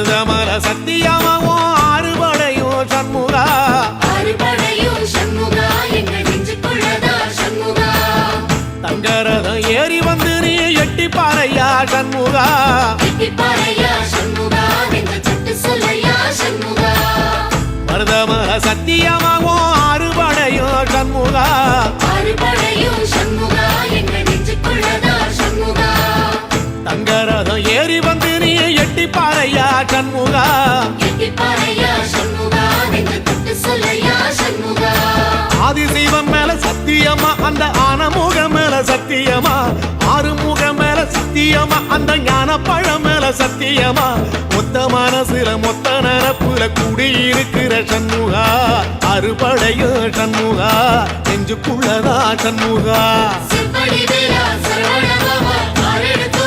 மருதமல சத்தியமாவோ ஆறுபடையும் சண்முகா ஆறுபடையும் சண்முகா எங்க நெஞ்சுக்குள்ளதா சண்முகா தங்கரதம் ஏறி வந்து நீ எட்டி பாறையா சண்முகா எட்டி பாறையா சண்முகா எங்க சட்டு சொல்லையா சண்முகா மருதமல சத்தியமாவோ ஆறுபடையும் சண்முகா ஆறுபடையும் சண்முகா எங்க நெஞ்சுக்குள்ளதா சண்முகா தங்கரதம் ஏறி வந்து நீ எட்டி பாறையா சண்முகா எட்டி பாறையா சண்முகா எங்க சட்டு சொல்லையா சண்முகா ஆதிசைவம் மேல சத்தியமா அந்த ஆனமுகம் மேல சத்தியமா ஆறுமுகம் மேல சத்தியமா அந்த ஞான பழம் மேல சத்தியமா மொத்த மனசுல மொத்த நரப்புல குடியிருக்கிற சண்முகா அறுபடையும் சண்முகா நெஞ்சுக்குள்ளதா சண்முகா செவ்வடி வேலா சரவண பவா ஆரெடுத்த